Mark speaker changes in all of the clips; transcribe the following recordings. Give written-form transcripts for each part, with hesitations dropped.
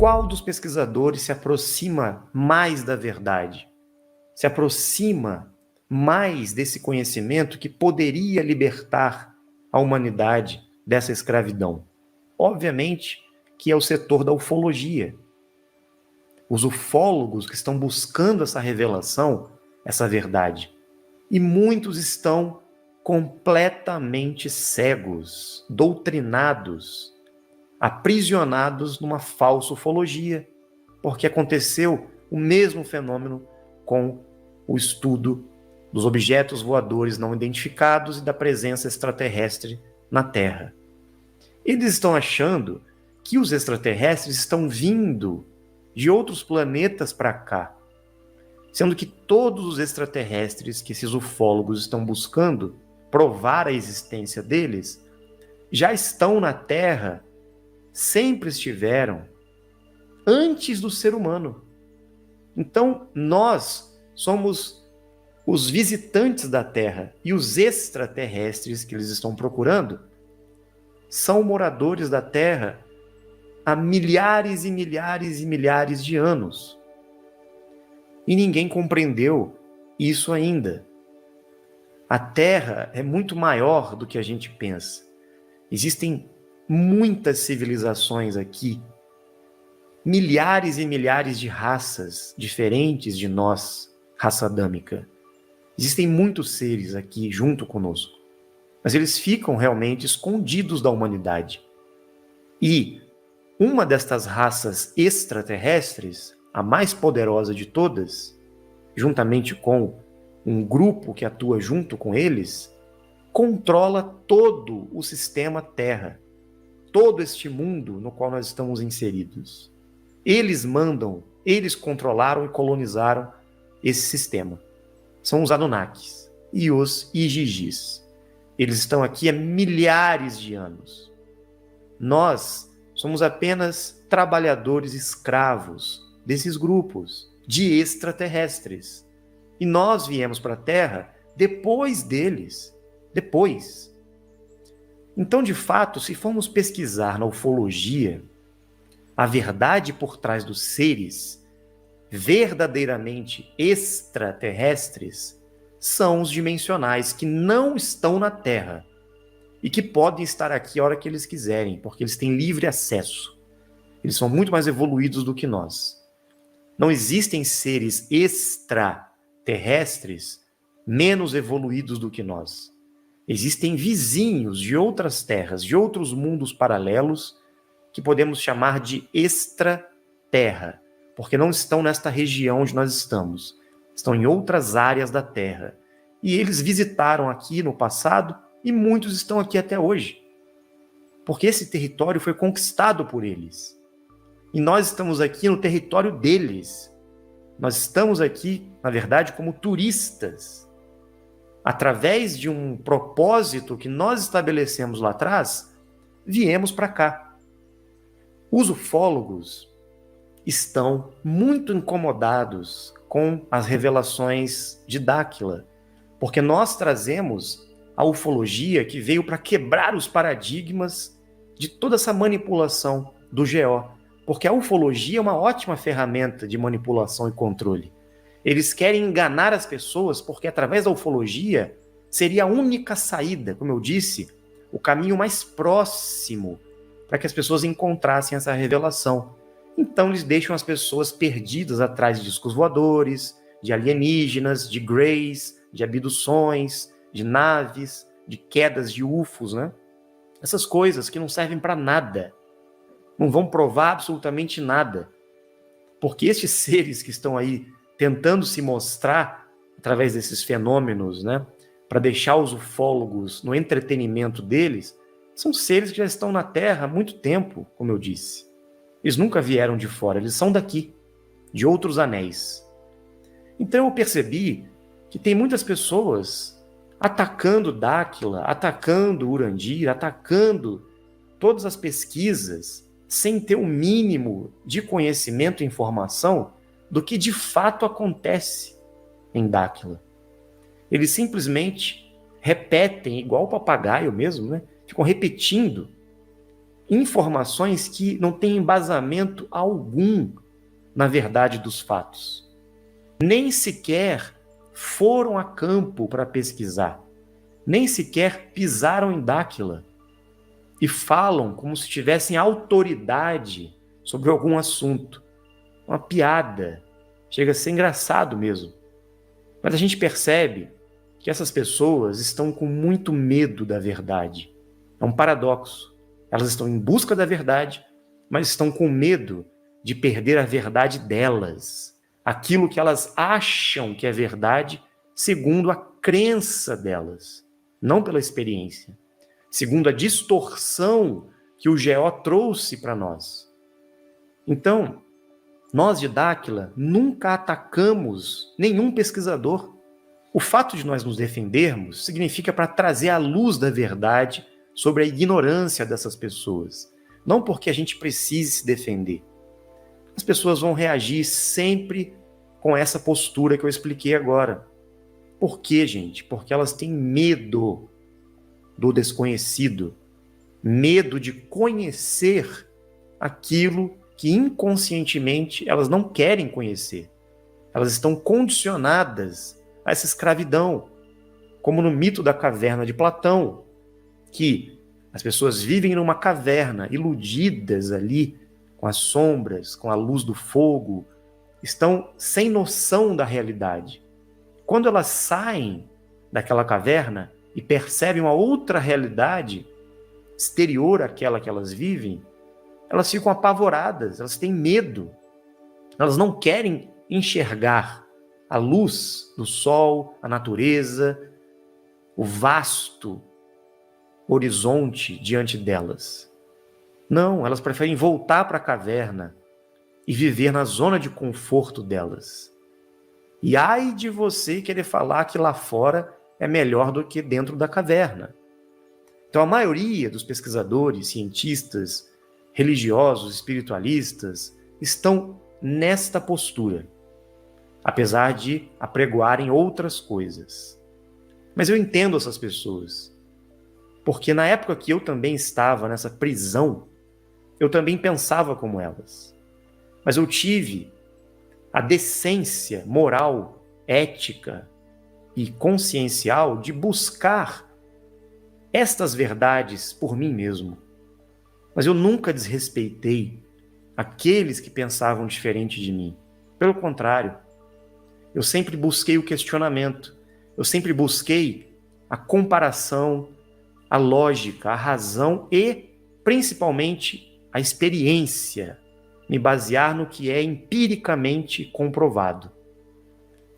Speaker 1: qual dos pesquisadores se aproxima mais da verdade? Se aproxima mais desse conhecimento que poderia libertar a humanidade dessa escravidão? Obviamente que é o setor da ufologia. Os ufólogos que estão buscando essa revelação, essa verdade. E muitos estão completamente cegos, doutrinados, aprisionados numa falsa ufologia, porque aconteceu o mesmo fenômeno com o estudo dos objetos voadores não identificados e da presença extraterrestre na Terra. Eles estão achando que os extraterrestres estão vindo de outros planetas para cá, sendo que todos os extraterrestres que esses ufólogos estão buscando provar a existência deles já estão na Terra, sempre estiveram, antes do ser humano. Então, nós somos os visitantes da Terra e os extraterrestres que eles estão procurando são moradores da Terra há milhares e milhares e milhares de anos. E ninguém compreendeu isso ainda. A Terra é muito maior do que a gente pensa. Existem muitas civilizações aqui, milhares e milhares de raças diferentes de nós, raça adâmica. Existem muitos seres aqui junto conosco, mas eles ficam realmente escondidos da humanidade. E uma destas raças extraterrestres, a mais poderosa de todas, juntamente com um grupo que atua junto com eles, controla todo o sistema Terra, todo este mundo no qual nós estamos inseridos. Eles mandam, eles controlaram e colonizaram esse sistema. São os Anunnakis e os Igigis. Eles estão aqui há milhares de anos. Nós somos apenas trabalhadores escravos desses grupos de extraterrestres. E nós viemos para a Terra depois deles. Depois. Então, de fato, se formos pesquisar na ufologia a verdade por trás dos seres verdadeiramente extraterrestres, são os dimensionais que não estão na Terra e que podem estar aqui a hora que eles quiserem, porque eles têm livre acesso. Eles são muito mais evoluídos do que nós. Não existem seres extraterrestres menos evoluídos do que nós. Existem vizinhos de outras terras, de outros mundos paralelos, que podemos chamar de extraterra, porque não estão nesta região onde nós estamos. Estão em outras áreas da Terra. E eles visitaram aqui no passado e muitos estão aqui até hoje. Porque esse território foi conquistado por eles. E nós estamos aqui no território deles. Nós estamos aqui, na verdade, como turistas. Através de um propósito que nós estabelecemos lá atrás, viemos para cá. Os ufólogos estão muito incomodados com as revelações de Dáquila, porque nós trazemos a ufologia que veio para quebrar os paradigmas de toda essa manipulação do GO, porque a ufologia é uma ótima ferramenta de manipulação e controle. Eles querem enganar as pessoas porque através da ufologia seria a única saída, como eu disse, o caminho mais próximo para que as pessoas encontrassem essa revelação. Então eles deixam as pessoas perdidas atrás de discos voadores, de alienígenas, de greys, de abduções, de naves, de quedas de UFOs, né? Essas coisas que não servem para nada. Não vão provar absolutamente nada. Porque estes seres que estão aí tentando se mostrar através desses fenômenos, né, para deixar os ufólogos no entretenimento deles, são seres que já estão na Terra há muito tempo, como eu disse. Eles nunca vieram de fora, eles são daqui, de outros anéis. Então eu percebi que tem muitas pessoas atacando Dáquila, atacando Urandir, atacando todas as pesquisas, sem ter o mínimo de conhecimento e informação do que de fato acontece em Dáquila. Eles simplesmente repetem, igual o papagaio mesmo, né? Ficam repetindo informações que não têm embasamento algum na verdade dos fatos. Nem sequer foram a campo para pesquisar, nem sequer pisaram em Dáquila e falam como se tivessem autoridade sobre algum assunto. Uma piada, chega a ser engraçado mesmo. Mas a gente percebe que essas pessoas estão com muito medo da verdade. É um paradoxo. Elas estão em busca da verdade, mas estão com medo de perder a verdade delas. Aquilo que elas acham que é verdade, segundo a crença delas, não pela experiência. Segundo a distorção que o GO trouxe para nós. Então, nós de Dáquila nunca atacamos nenhum pesquisador. O fato de nós nos defendermos significa para trazer a luz da verdade sobre a ignorância dessas pessoas. Não porque a gente precise se defender. As pessoas vão reagir sempre com essa postura que eu expliquei agora. Por quê, gente? Porque elas têm medo do desconhecido, medo de conhecer aquilo que inconscientemente elas não querem conhecer. Elas estão condicionadas a essa escravidão, como no mito da caverna de Platão, que as pessoas vivem numa caverna, iludidas ali, com as sombras, com a luz do fogo, estão sem noção da realidade. Quando elas saem daquela caverna e percebem uma outra realidade exterior àquela que elas vivem, elas ficam apavoradas, elas têm medo, elas não querem enxergar a luz do sol, a natureza, o vasto horizonte diante delas. Não, elas preferem voltar para a caverna e viver na zona de conforto delas. E ai de você querer falar que lá fora é melhor do que dentro da caverna. Então a maioria dos pesquisadores, cientistas, religiosos, espiritualistas, estão nesta postura, apesar de apregoarem outras coisas. Mas eu entendo essas pessoas, porque na época que eu também estava nessa prisão, eu também pensava como elas. Mas eu tive a decência moral, ética e consciencial de buscar estas verdades por mim mesmo. Mas eu nunca desrespeitei aqueles que pensavam diferente de mim. Pelo contrário, eu sempre busquei o questionamento, eu sempre busquei a comparação, a lógica, a razão e, principalmente, a experiência, me basear no que é empiricamente comprovado.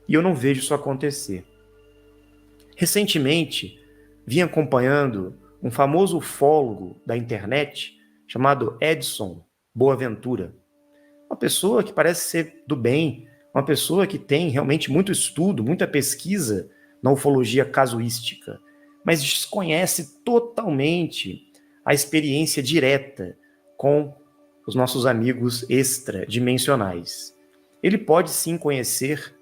Speaker 1: E eu não vejo isso acontecer. Recentemente, vim acompanhando um famoso ufólogo da internet chamado Edson Boaventura. Uma pessoa que parece ser do bem, uma pessoa que tem realmente muito estudo, muita pesquisa na ufologia casuística, mas desconhece totalmente a experiência direta com os nossos amigos extradimensionais. Ele pode sim conhecer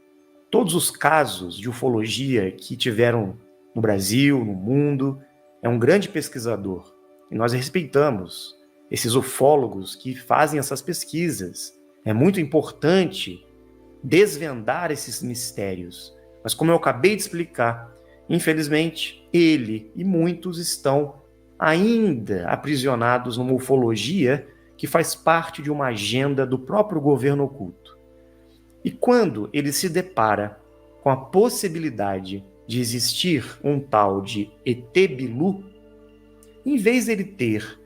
Speaker 1: todos os casos de ufologia que tiveram no Brasil, no mundo. É um grande pesquisador e nós respeitamos esses ufólogos que fazem essas pesquisas. É muito importante desvendar esses mistérios. Mas como eu acabei de explicar, infelizmente, ele e muitos estão ainda aprisionados numa ufologia que faz parte de uma agenda do próprio governo oculto. E quando ele se depara com a possibilidade de existir um tal de ET Bilu, em vez dele ter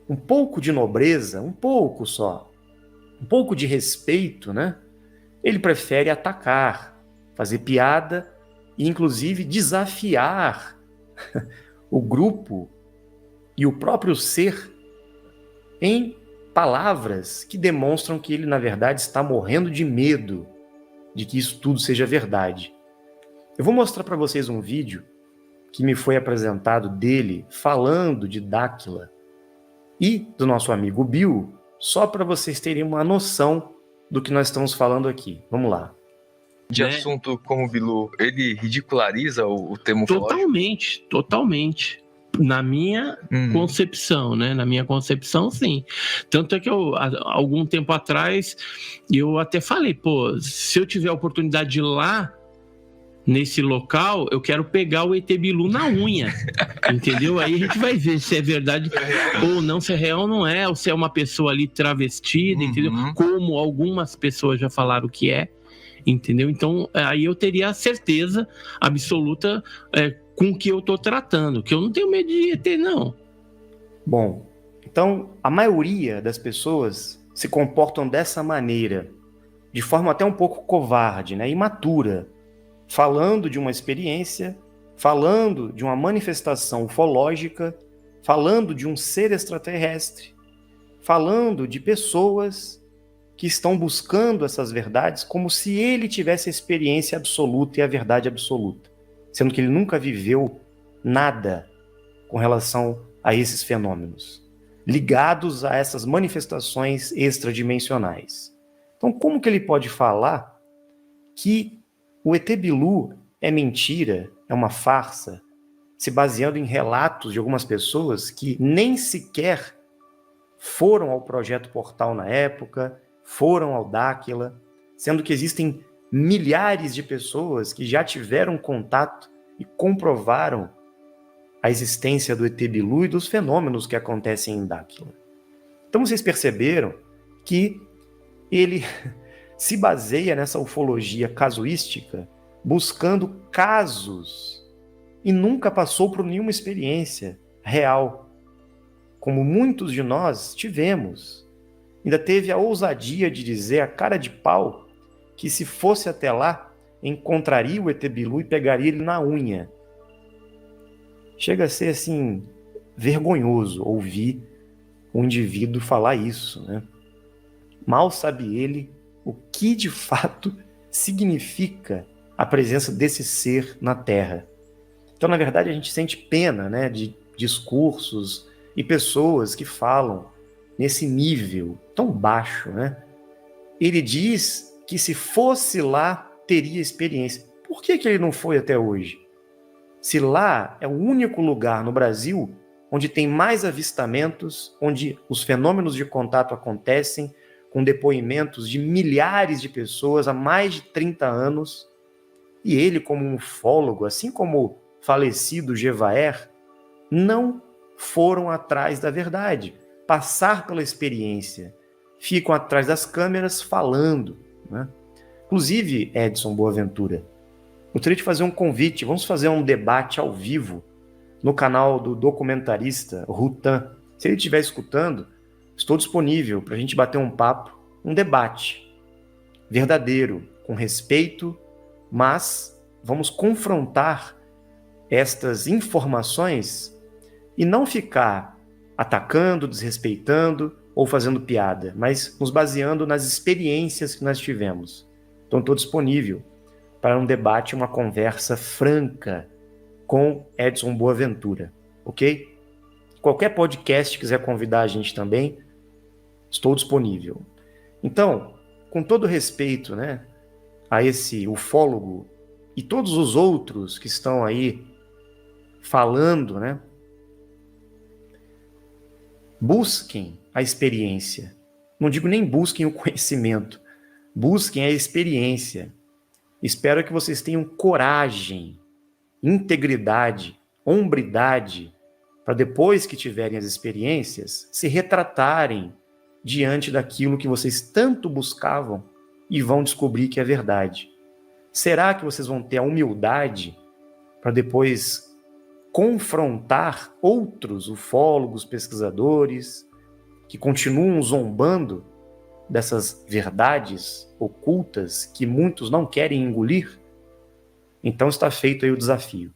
Speaker 1: um pouco de nobreza, um pouco só, um pouco de respeito, né? Ele prefere atacar, fazer piada e, inclusive, desafiar o grupo e o próprio ser em palavras que demonstram que ele, na verdade, está morrendo de medo de que isso tudo seja verdade. Eu vou mostrar para vocês um vídeo que me foi apresentado dele falando de Dáquila e do nosso amigo Bill, só para vocês terem uma noção do que nós estamos falando aqui. Vamos lá.
Speaker 2: De assunto como o Bilu, ele ridiculariza o termo
Speaker 3: totalmente, totalmente.
Speaker 2: Na minha concepção, né? Na minha concepção, sim. Tanto é que algum tempo atrás, eu até falei, pô, se eu tiver a oportunidade de ir lá, nesse local, eu quero pegar o ET Bilu na unha, entendeu? Aí a gente vai ver se é verdade ou não, se é real ou não é, ou se é uma pessoa ali travestida, entendeu? Como algumas pessoas já falaram que é, entendeu? Então, aí eu teria a certeza absoluta com o que eu tô tratando, que eu não tenho medo de ET, não.
Speaker 1: Bom, então, a maioria das pessoas se comportam dessa maneira, de forma até um pouco covarde, né? Imatura, falando de uma experiência, falando de uma manifestação ufológica, falando de um ser extraterrestre, falando de pessoas que estão buscando essas verdades como se ele tivesse a experiência absoluta e a verdade absoluta, sendo que ele nunca viveu nada com relação a esses fenômenos, ligados a essas manifestações extradimensionais. Então, como que ele pode falar que o ET Bilu é mentira, é uma farsa, se baseando em relatos de algumas pessoas que nem sequer foram ao Projeto Portal na época, foram ao Dáquila, sendo que existem milhares de pessoas que já tiveram contato e comprovaram a existência do ET Bilu e dos fenômenos que acontecem em Dáquila. Então vocês perceberam que ele se baseia nessa ufologia casuística, buscando casos, e nunca passou por nenhuma experiência real, como muitos de nós tivemos. Ainda teve a ousadia de dizer, a cara de pau, que se fosse até lá, encontraria o ET Bilu e pegaria ele na unha. Chega a ser, assim, vergonhoso ouvir um indivíduo falar isso, né? Mal sabe ele o que de fato significa a presença desse ser na Terra. Então, na verdade, a gente sente pena, né, de discursos e pessoas que falam nesse nível tão baixo, né? Ele diz que se fosse lá, teria experiência. Por que ele não foi até hoje? Se lá é o único lugar no Brasil onde tem mais avistamentos, onde os fenômenos de contato acontecem, com depoimentos de milhares de pessoas há mais de 30 anos, e ele, como um ufólogo, assim como o falecido Gevaer, não foram atrás da verdade, passar pela experiência, ficam atrás das câmeras falando, né? Inclusive, Edson Boaventura, gostaria de fazer um convite, vamos fazer um debate ao vivo no canal do documentarista Rutan. Se ele estiver escutando, estou disponível para a gente bater um papo, um debate verdadeiro, com respeito, mas vamos confrontar estas informações e não ficar atacando, desrespeitando ou fazendo piada, mas nos baseando nas experiências que nós tivemos. Então, estou disponível para um debate, uma conversa franca com Edson Boaventura, ok? Qualquer podcast quiser convidar a gente também, estou disponível. Então, com todo respeito, né, a esse ufólogo e todos os outros que estão aí falando, né, busquem a experiência. Não digo nem busquem o conhecimento, busquem a experiência. Espero que vocês tenham coragem, integridade, hombridade, para depois que tiverem as experiências, se retratarem diante daquilo que vocês tanto buscavam e vão descobrir que é verdade. Será que vocês vão ter a humildade para depois confrontar outros ufólogos, pesquisadores, que continuam zombando dessas verdades ocultas que muitos não querem engolir? Então está feito aí o desafio.